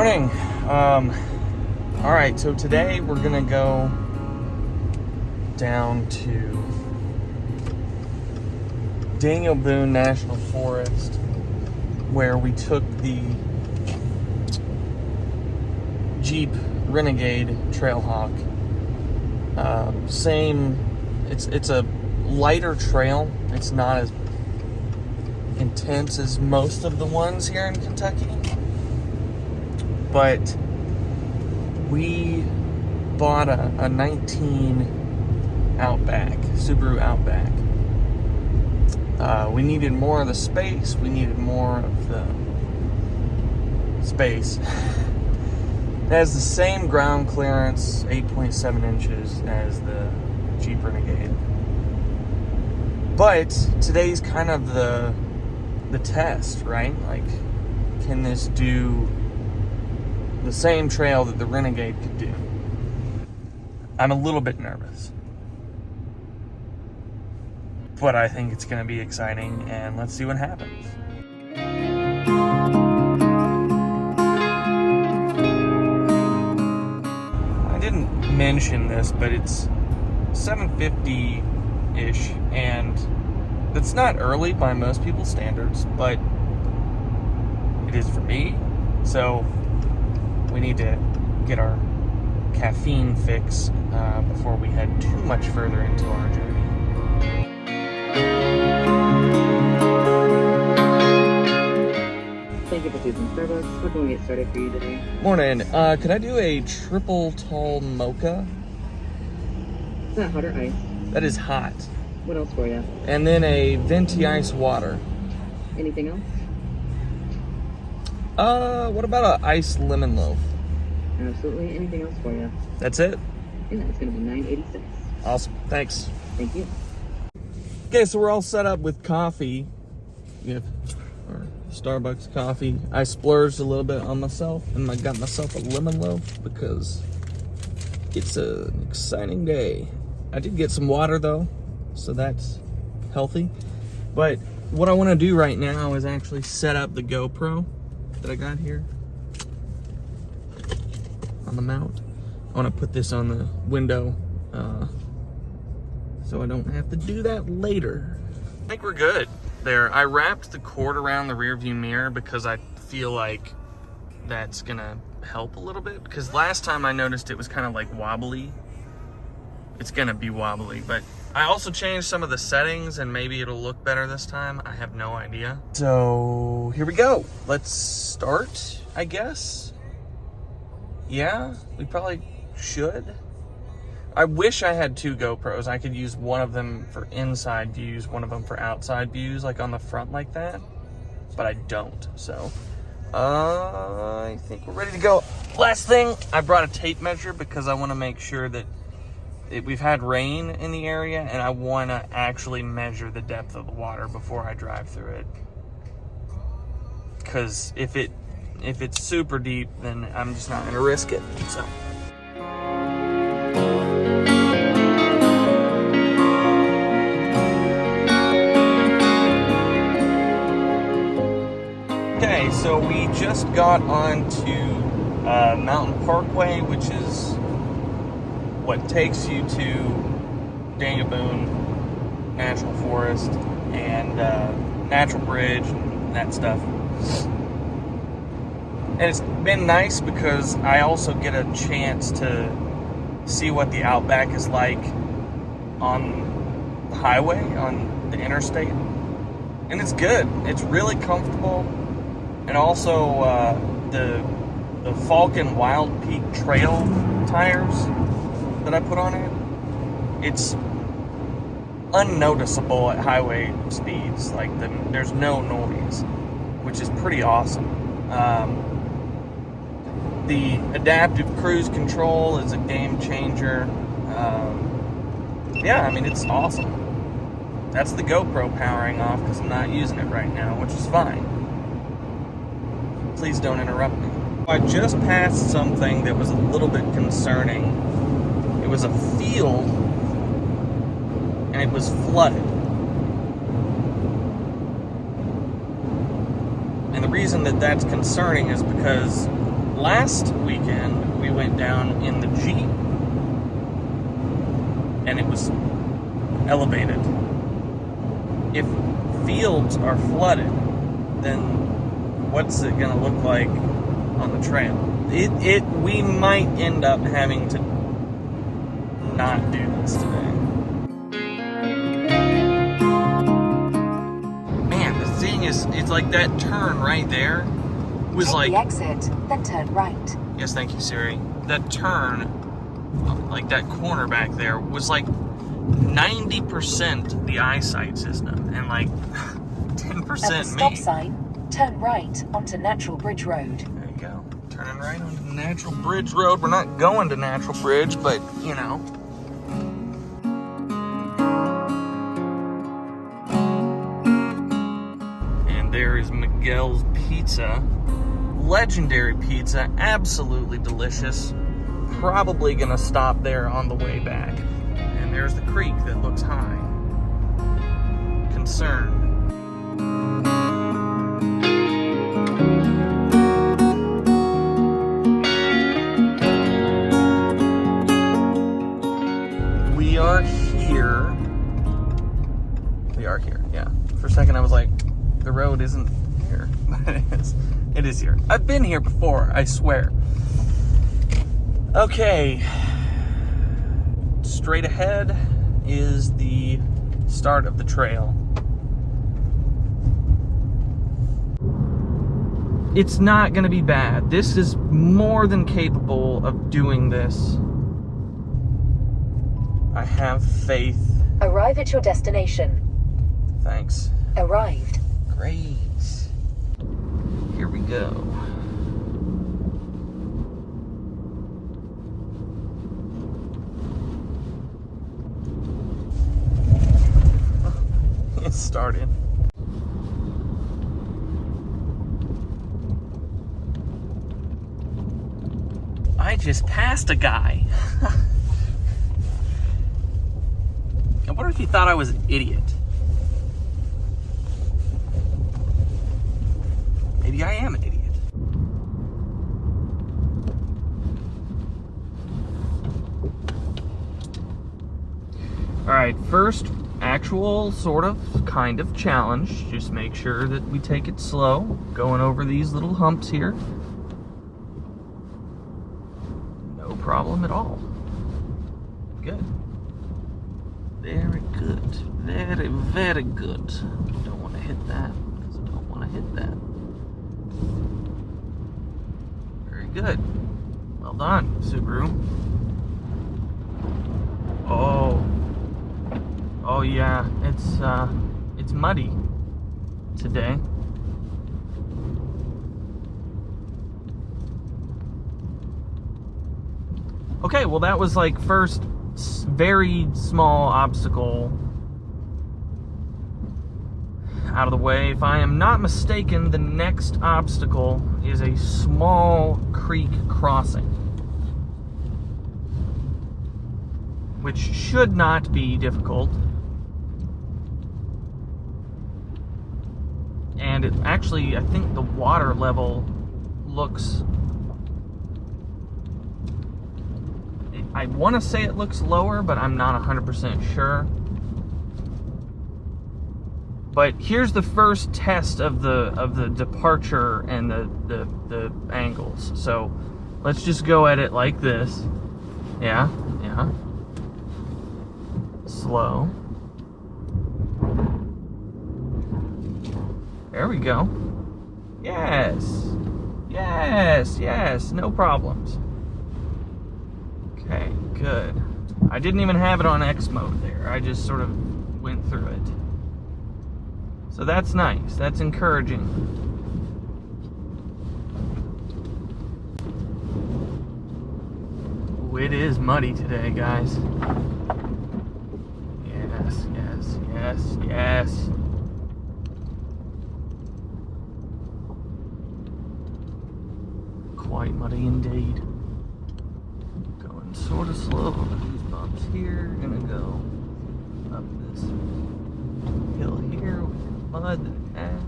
Morning. All right, so today we're gonna go down to Daniel Boone National Forest, where we took the Jeep Renegade Trailhawk. It's a lighter trail. It's not as intense as most of the ones here in Kentucky, but we bought a 19 Outback, Subaru Outback. We needed more of the space. We needed more of the space. It has the same ground clearance, 8.7 inches, as the Jeep Renegade. But today's kind of the test, right? Like, can this do the same trail that the Renegade could do? I'm a little bit nervous, but I think it's going to be exciting, and let's see what happens. I didn't mention this, but it's 7:50-ish, and that's not early by most people's standards, but it is for me. So we need to get our caffeine fix before we head too much further into our journey. Thank you for choosing Starbucks. What can we get started for you today? Morning. Could I do a triple tall mocha? Is that hot or ice? That is hot. What else for you? And then a venti ice water. Anything else? What about an iced lemon loaf? Absolutely. Anything else for you? That's it? And that's going to be $9.86. Awesome. Thanks. Thank you. Okay, so we're all set up with coffee. We have our Starbucks coffee. I splurged a little bit on myself, and I got myself a lemon loaf because it's an exciting day. I did get some water though, so that's healthy. But what I want to do right now is actually set up the GoPro that I got here on the mount. I want to put this on the window so I don't have to do that later. I think we're good there. I wrapped the cord around the rear view mirror because I feel like that's gonna help a little bit, because last time I noticed it was kind of like wobbly. It's gonna be wobbly, but I also changed some of the settings and maybe it'll look better this time. I have no idea. So here we go. Let's start, I guess. Yeah, we probably should. I wish I had two GoPros. I could use one of them for inside views, one of them for outside views, like on the front like that, but I don't. So I think we're ready to go. Last thing, I brought a tape measure because I want to make sure that we've had rain in the area, and I want to actually measure the depth of the water before I drive through it. Because if it's super deep, then I'm just not going to risk it. So. Okay, so we just got onto Mountain Parkway, which is what takes you to Daniel Boone National Forest and Natural Bridge and that stuff. And it's been nice because I also get a chance to see what the Outback is like on the highway, on the interstate. And it's good. It's really comfortable. And also the Falken Wildpeak Trail tires that I put on it, it's unnoticeable at highway speeds. Like, there's no noise, which is pretty awesome. The adaptive cruise control is a game changer. Yeah, I mean, it's awesome. That's the GoPro powering off because I'm not using it right now, which is fine. Please don't interrupt me. I just passed something that was a little bit concerning. It was a field, and it was flooded. And the reason that that's concerning is because Last weekend, we went down in the Jeep, and it was elevated. If fields are flooded, then what's it gonna look like on the trail? We might end up having to not do this today. Man, the thing is, it's like that turn right there was Take like the exit, then turn right. Yes, thank you, Siri. That turn, like that corner back there, was like 90% the eyesight system and like 10% At the me. stop sign, turn right onto Natural Bridge Road. There you go. Turning right onto Natural Bridge Road. We're not going to Natural Bridge, but you know. And there is Miguel's Pizza. Legendary pizza, absolutely delicious. Probably gonna stop there on the way back. And there's the creek that looks high. Concerned. We are here. We are here, yeah. For a second I was like, the road isn't here, but it is. It is here. I've been here before, I swear. Okay. Straight ahead is the start of the trail. It's not gonna be bad. This is more than capable of doing this. I have faith. Arrive at your destination. Thanks. Arrived. Great. Here we go. It started. I just passed a guy. I wonder if he thought I was an idiot. Maybe I am an idiot. All right, first actual sort of kind of challenge. Just make sure that we take it slow, going over these little humps here. No problem at all. Good. Very good. Very, very good. Don't want to hit that because I don't want to hit that. Very good. Well done, Subaru. Oh yeah, it's muddy today. Okay, well that was like first very small obstacle out of the way. If I am not mistaken, the next obstacle is a small creek crossing, which should not be difficult. And it actually, I think the water level looks, I want to say it looks lower, but I'm not 100% sure. But here's the first test of the departure and the angles. So let's just go at it like this. Yeah. Slow. There we go. Yes, no problems. Okay, good. I didn't even have it on X mode there. I just sort of went through it. So that's nice. That's encouraging. Ooh, it is muddy today, guys. Yes. Quite muddy indeed. Going sort of slow over these bumps here. Gonna go up this hill here with mud and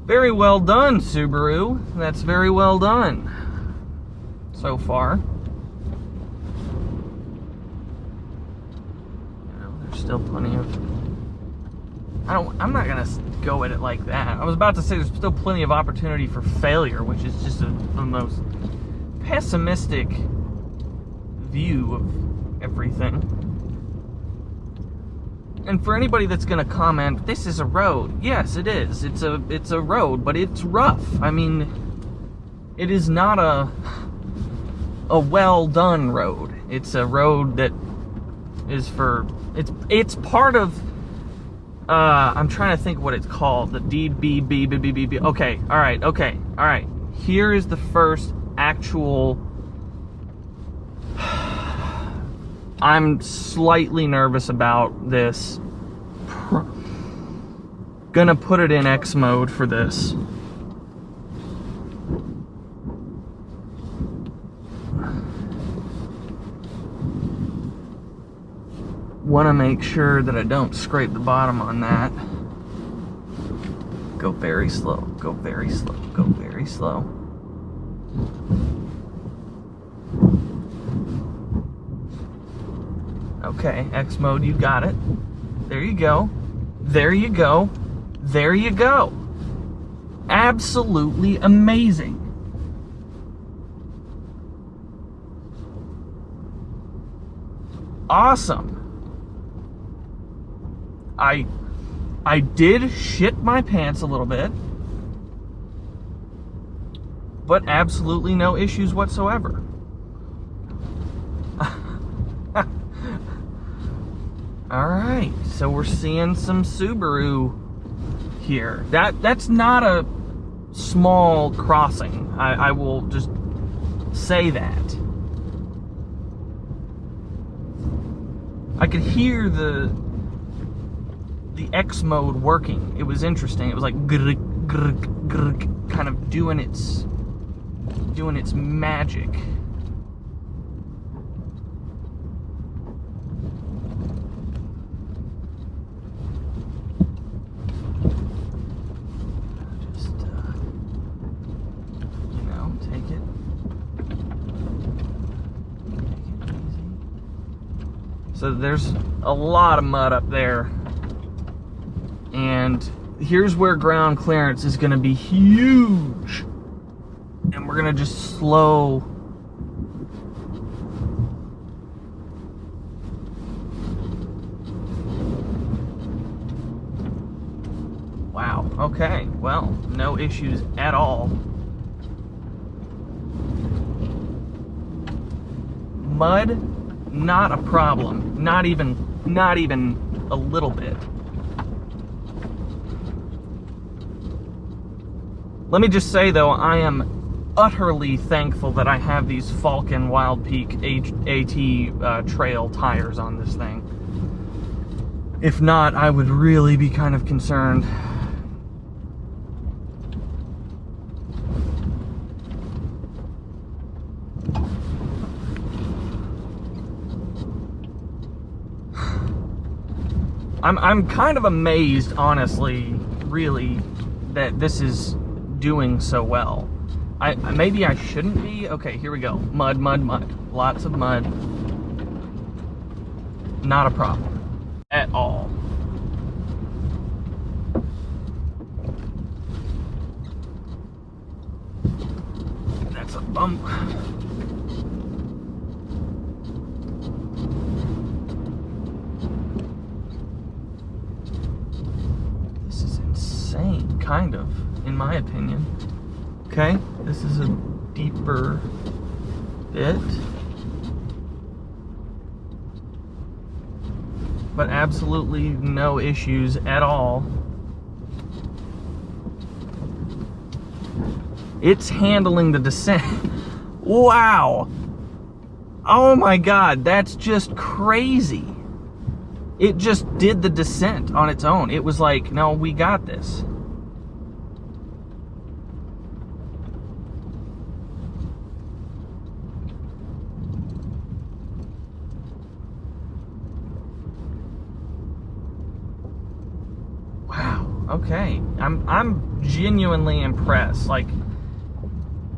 very well done, Subaru. That's very well done. so far. There's still plenty of... I'm not gonna go at it like that. I was about to say there's still plenty of opportunity for failure, which is just the most pessimistic view of everything. And for anybody that's gonna comment, this is a road. Yes, it is. It's a road, but it's rough. I mean, it is not a well done road. It's a road that is for it's part of I'm trying to think what it's called. The DBBB. Okay, all right. Here is the first actual... I'm slightly nervous about this. Gonna put it in X mode for this. Want to make sure that I don't scrape the bottom on that. Go very slow, go very slow, go very slow. Okay, X mode, you got it. There you go. There you go. There you go. Absolutely amazing. Awesome. I did shit my pants a little bit, but absolutely no issues whatsoever. Alright, so we're seeing some Subaru here. That's not a small crossing. I will just say that. I could hear the X mode working. It was interesting. It was like grr, grr, grr, kind of doing its magic. Just take it easy. So there's a lot of mud up there. And here's where ground clearance is going to be huge. And we're going to just slow. Wow. Okay. Well, no issues at all. Mud, not a problem. Not even a little bit. Let me just say, though, I am utterly thankful that I have these Falken Wildpeak AT trail tires on this thing. If not, I would really be kind of concerned. I'm kind of amazed, honestly, really, that this is doing so well. Maybe I shouldn't be. Okay, here we go. Mud, mud, mud. Lots of mud. Not a problem at all. That's a bump. This is insane, kind of, in my opinion. Okay, this is a deeper bit, but absolutely no issues at all. It's handling the descent. Wow. Oh my God, that's just crazy. It just did the descent on its own. It was like, no, we got this. Okay, I'm genuinely impressed. Like,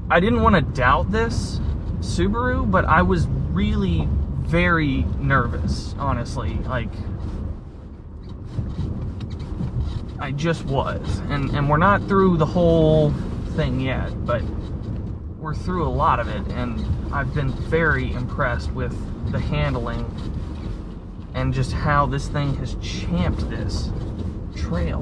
I didn't want to doubt this, Subaru, but I was really very nervous, honestly. Like, I just was. And we're not through the whole thing yet, but we're through a lot of it, and I've been very impressed with the handling and just how this thing has champed this trail.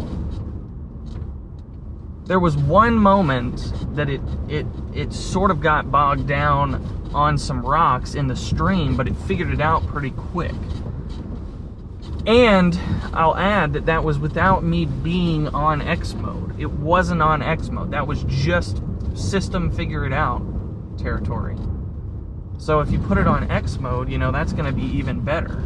There was one moment that it sort of got bogged down on some rocks in the stream, but it figured it out pretty quick. And I'll add that that was without me being on X mode. It wasn't on X mode. That was just system figure it out territory. So if you put it on X mode, you know, that's going to be even better.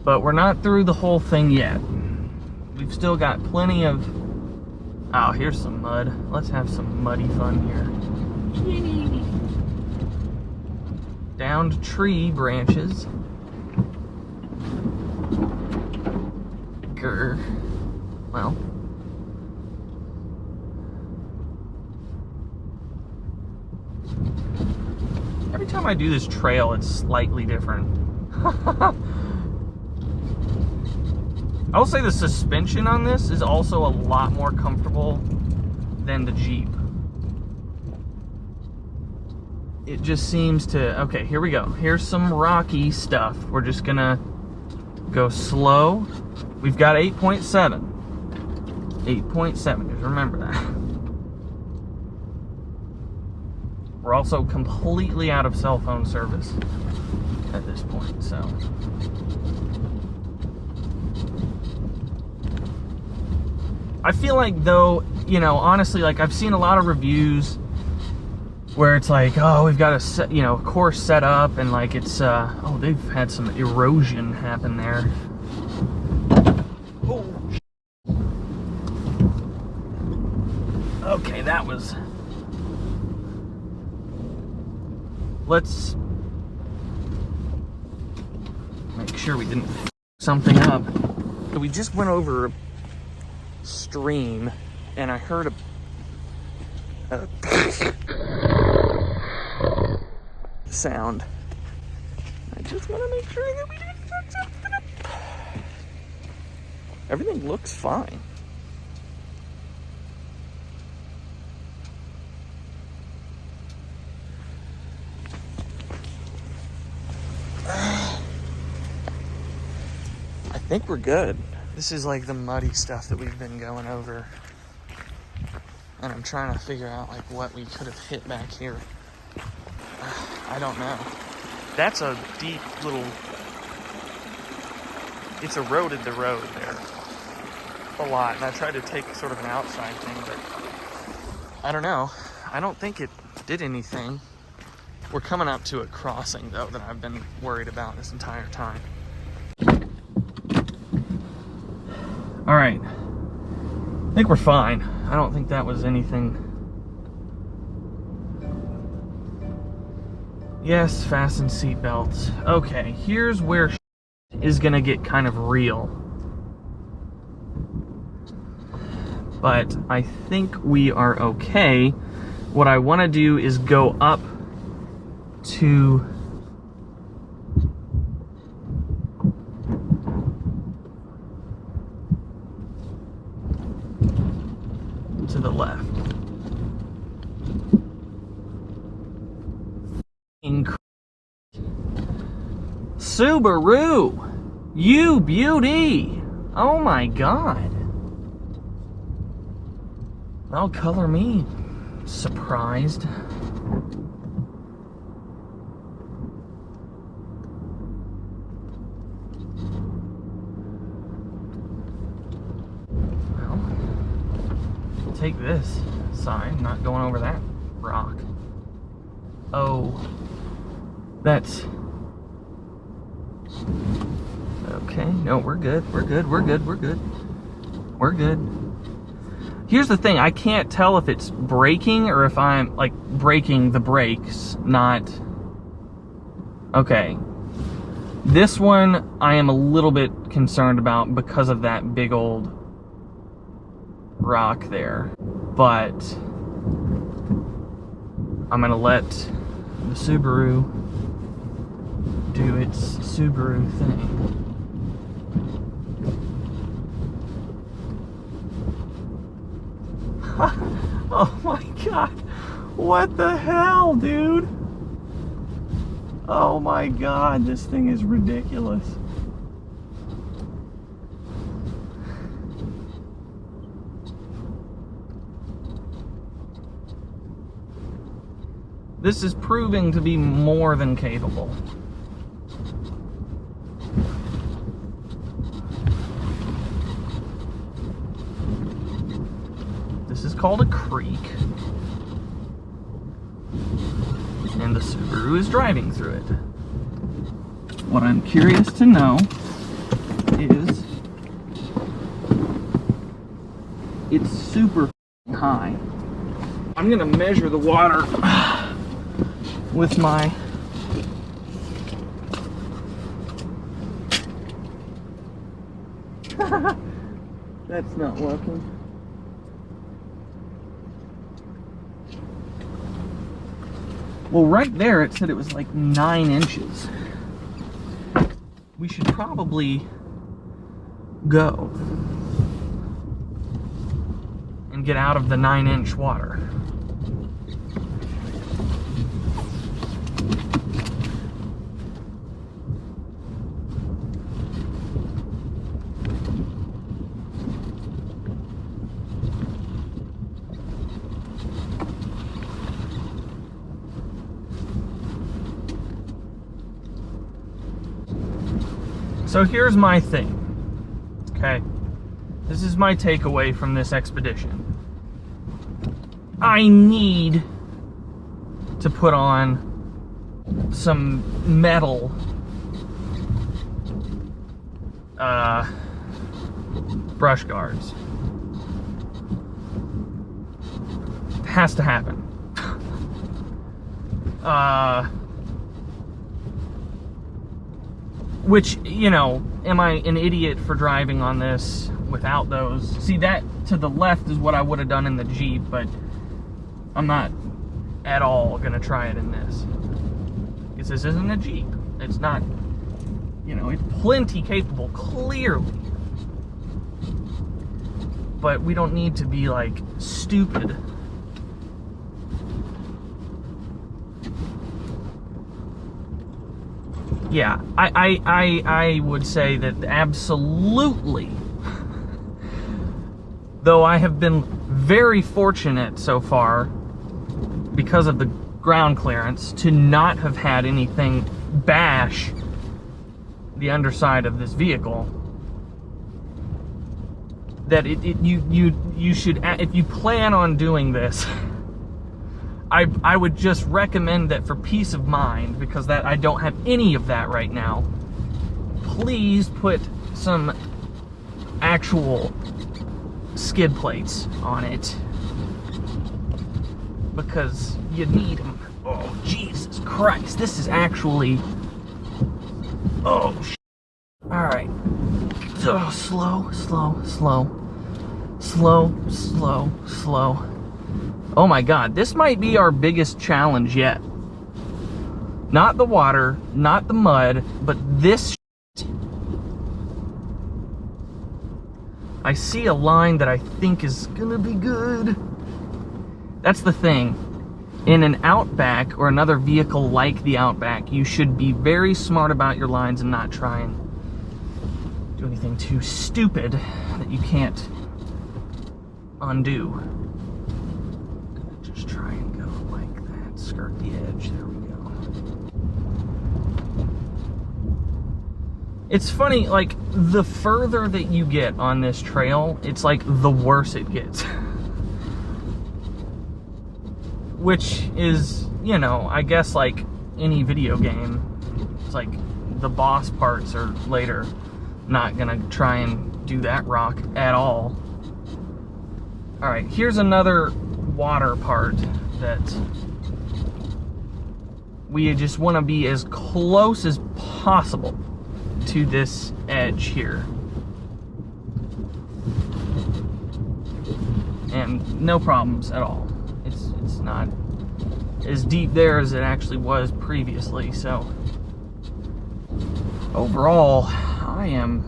But we're not through the whole thing yet. We've still got plenty of... Oh, here's some mud. Let's have some muddy fun here. Downed tree branches. Grr. Well. Every time I do this trail, it's slightly different. I will say the suspension on this is also a lot more comfortable than the Jeep. It just seems to... Okay, here we go. Here's some rocky stuff. We're just gonna go slow. We've got 8.7. 8.7, just remember that. We're also completely out of cell phone service at this point, so... I feel like, though, you know, honestly, like, I've seen a lot of reviews where it's like, oh, we've got a set, you know, course set up, and like it's, oh, they've had some erosion happen there. Oh, okay, that was... Let's make sure we didn't f something up. So we just went over a stream, and I heard a sound. I just want to make sure that we didn't fuck something up. Everything looks fine. I think we're good. This is like the muddy stuff that we've been going over. And I'm trying to figure out like what we could have hit back here. I don't know. That's a deep little... It's eroded the road there a lot. And I tried to take sort of an outside thing, but I don't know. I don't think it did anything. We're coming up to a crossing, though, that I've been worried about this entire time. All right. I think we're fine. I don't think that was anything. Yes, fasten seatbelts. Okay, here's where is gonna get kind of real. But I think we are okay. What I want to do is go up to the left. Subaru, you beauty. Oh my God. Well, color me surprised. Take this sign, not going over that rock. Oh, that's okay. No, we're good. We're good. We're good. We're good. We're good. Here's the thing. I can't tell if it's braking or if I'm like breaking the brakes, not okay. This one I am a little bit concerned about because of that big old rock there, but I'm gonna let the Subaru do its Subaru thing. Oh my god, what the hell, dude? Oh my god, this thing is ridiculous. This is proving to be more than capable. This is called a creek, and the Subaru is driving through it. What I'm curious to know is, it's super high. I'm gonna measure the water with my that's not working. Well, right there it said it was like 9 inches. We should probably go and get out of the 9-inch water. So here's my thing, okay? This is my takeaway from this expedition. I need to put on some metal brush guards. It has to happen. Which, you know, am I an idiot for driving on this without those? See, that to the left is what I would have done in the Jeep, but I'm not at all gonna try it in this. Because this isn't a Jeep. It's not, you know, it's plenty capable, clearly. But we don't need to be, like, stupid. Yeah, I would say that absolutely, though I have been very fortunate so far because of the ground clearance to not have had anything bash the underside of this vehicle, that you should, if you plan on doing this, I would just recommend that for peace of mind, because that I don't have any of that right now. Please put some actual skid plates on it, because you need them. Oh, Jesus Christ, this is actually, oh, all right. Oh, slow, slow, slow, slow, slow, slow. Oh my God, this might be our biggest challenge yet. Not the water, not the mud, but this shit. I see a line that I think is gonna be good. That's the thing. In an Outback or another vehicle like the Outback, you should be very smart about your lines and not try and do anything too stupid that you can't undo. Just try and go like that, skirt the edge, there we go. It's funny, like, the further that you get on this trail, it's like the worse it gets. Which is, you know, I guess like any video game, it's like the boss parts are later. Not gonna try and do that rock at all. Alright, here's another water part that we just want to be as close as possible to this edge here. And no problems at all. It's not as deep there as it actually was previously. So overall, I am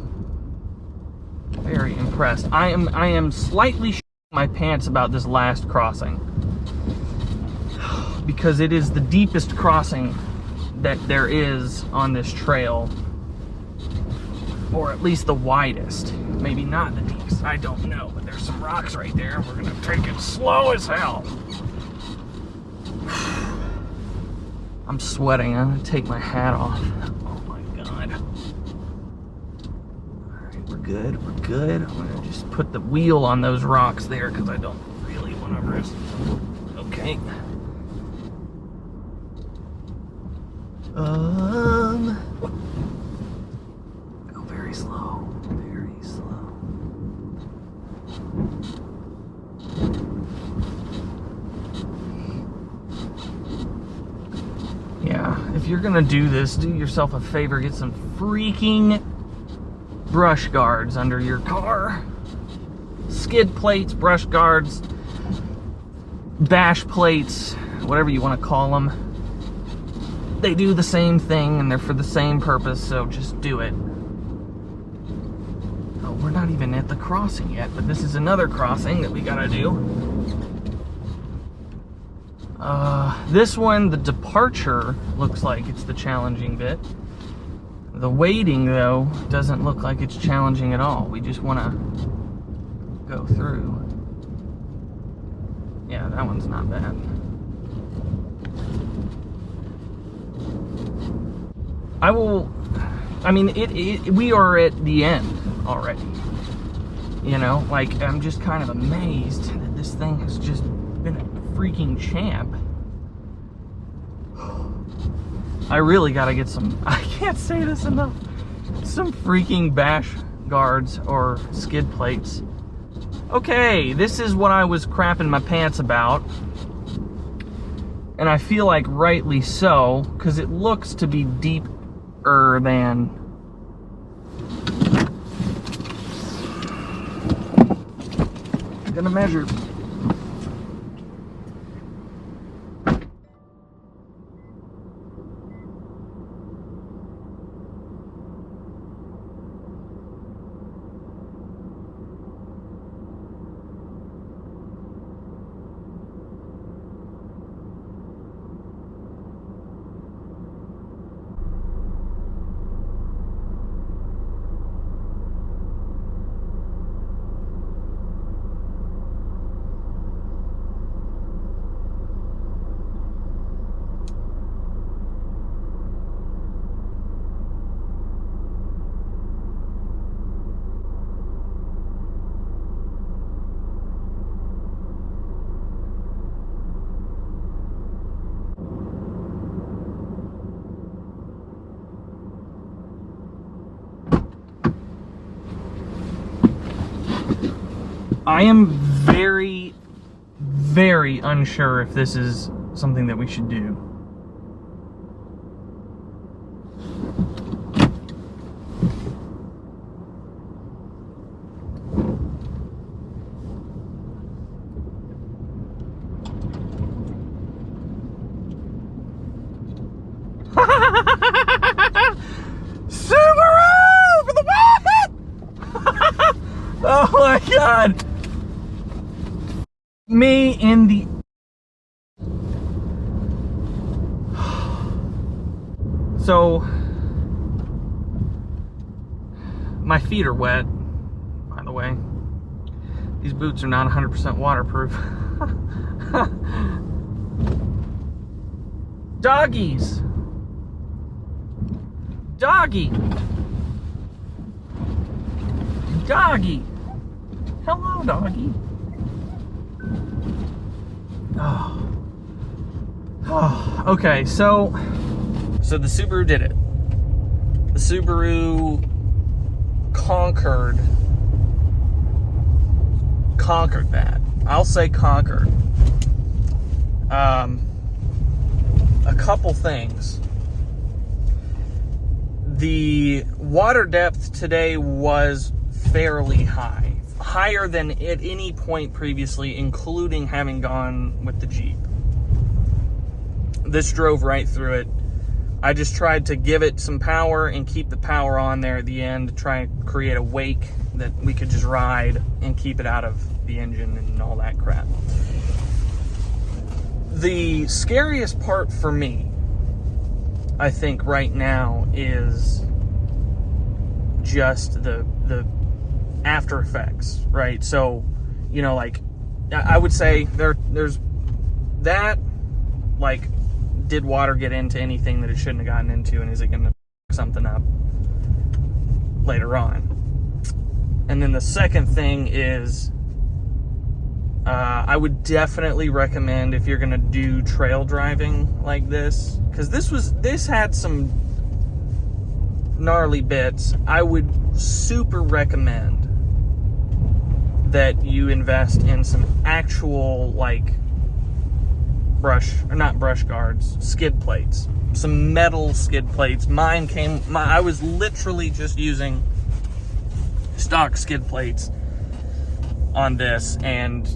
very impressed. I am slightly shitting my pants about this last crossing, because it is the deepest crossing that there is on this trail, or at least the widest. Maybe not the deepest, I don't know, but there's some rocks right there. We're gonna take it slow as hell. I'm sweating. I'm gonna take my hat off. Oh my god. Alright, we're good. We're good. I'm gonna just put the wheel on those rocks there because I don't really want to risk. Okay. Go very slow. Very slow. Yeah, if you're gonna do this, do yourself a favor, get some freaking brush guards under your car. Skid plates, brush guards, bash plates, whatever you want to call them. They do the same thing and they're for the same purpose, so just do it. Oh, we're not even at the crossing yet, but this is another crossing that we gotta do. This one, the departure looks like it's the challenging bit. The waiting, though, doesn't look like it's challenging at all. We just want to go through. Yeah, that one's not bad. We are at the end already. You know, like, I'm just kind of amazed that this thing has just been a freaking champ. I really gotta get some, I can't say this enough, some freaking bash guards or skid plates. Okay, this is what I was crapping my pants about. And I feel like rightly so, because it looks to be deeper than... I'm gonna measure. I am very, very unsure if this is something that we should do. Subaru for the win! Oh my god! Me in the... So, my feet are wet, by the way. These boots are not 100% waterproof. Doggies! Doggy! Doggy! Hello, doggy. Oh. Oh. Okay, so the Subaru did it. The Subaru conquered that. I'll say conquered. A couple things. The water depth today was fairly high, higher than at any point previously, including having gone with the Jeep. This drove right through it. I just tried to give it some power and keep the power on there at the end to try and create a wake that we could just ride and keep it out of the engine and all that crap. The scariest part for me, I think right now, is just the after effects, right? So, you know, like, I would say there's that, like, did water get into anything that it shouldn't have gotten into, and is it going to f something up later on? And then the second thing is, I would definitely recommend, if you're going to do trail driving like this, because this had some gnarly bits, I would super recommend that you invest in some actual, like, not brush guards, skid plates. Some metal skid plates. I was literally just using stock skid plates on this, and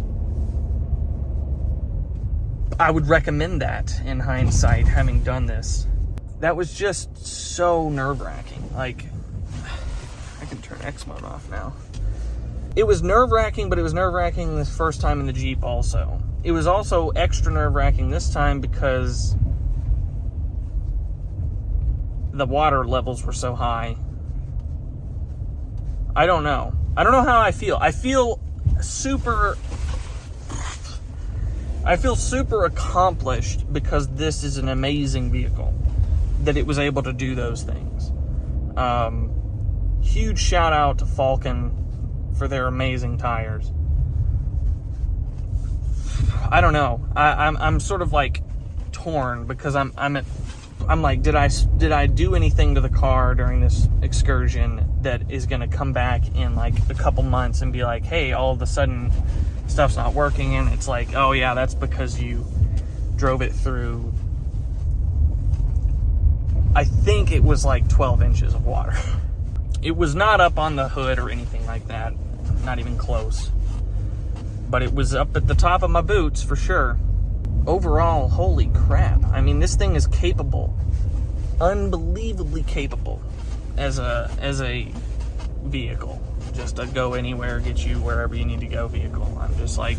I would recommend that in hindsight, having done this. That was just so nerve-wracking. Like, I can turn X mode off now. It was nerve-wracking, but it was nerve-wracking this first time in the Jeep also. It was also extra nerve-wracking this time because the water levels were so high. I don't know how I feel. I feel super accomplished because this is an amazing vehicle that it was able to do those things. Huge shout out to Falken for their amazing tires. I don't know. I'm sort of like torn because I'm like, did I do anything to the car during this excursion that is going to come back in like a couple months and be like, hey, all of a sudden stuff's not working, and it's like, oh yeah, that's because you drove it through, I think it was like 12 inches of water. It was not up on the hood or anything like that, not even close, but it was up at the top of my boots for sure. Overall, holy crap. I mean, this thing is capable, unbelievably capable as a vehicle. Just a go anywhere, get you wherever you need to go vehicle. I'm just like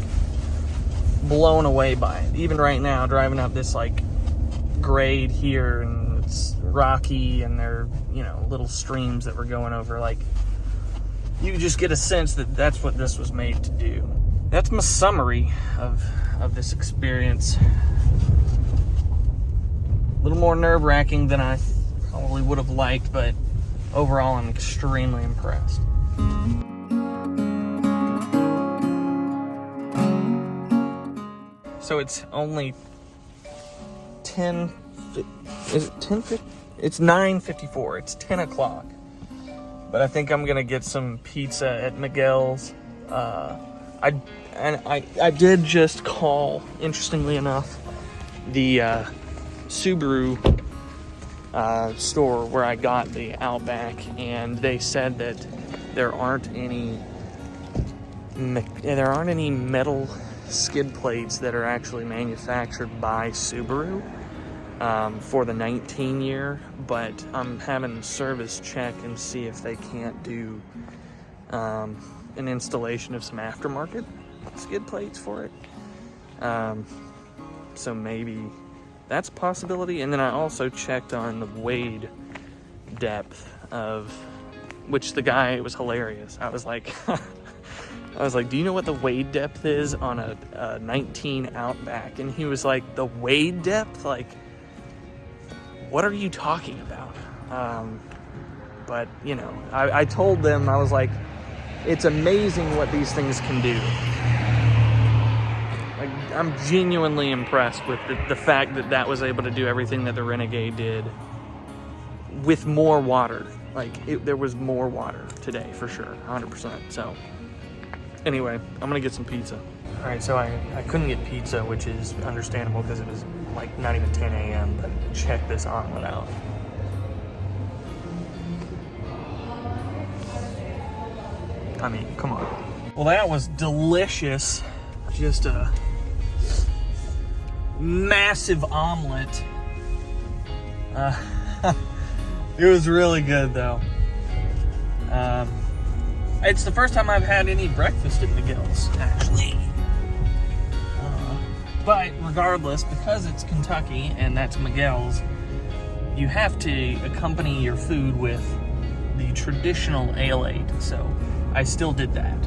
blown away by it. Even right now, driving up this like grade here, and it's rocky, and there are, you know, little streams that we're going over. Like, you just get a sense that that's what this was made to do. That's my summary of this experience. A little more nerve-wracking than I probably would have liked, but overall I'm extremely impressed. So it's only 10, is it 10? It's 9:54, it's 10 o'clock. But I think I'm gonna get some pizza at Miguel's. I did just call, interestingly enough, the Subaru store where I got the Outback, and they said that there aren't any metal skid plates that are actually manufactured by Subaru for the 19 year, but I'm having service check and see if they can't do an installation of some aftermarket skid plates for it. So maybe that's a possibility. And then I also checked on the wade depth of, which the guy, it was hilarious. I was like, do you know what the wade depth is on a 19 Outback? And he was like, the wade depth? Like, what are you talking about? But, you know, I told them, I was like, it's amazing what these things can do. Like, I'm genuinely impressed with the fact that was able to do everything that the Renegade did with more water. Like, there was more water today, for sure, 100%. So, anyway, I'm gonna get some pizza. All right, so I couldn't get pizza, which is understandable because it was like not even 10 a.m., but check this omelet out. I mean, come on. Well, that was delicious. Just a massive omelet. It was really good, though. It's the first time I've had any breakfast at Miguel's, actually. But regardless, because it's Kentucky and that's Miguel's, you have to accompany your food with the traditional ale 8. So I still did that.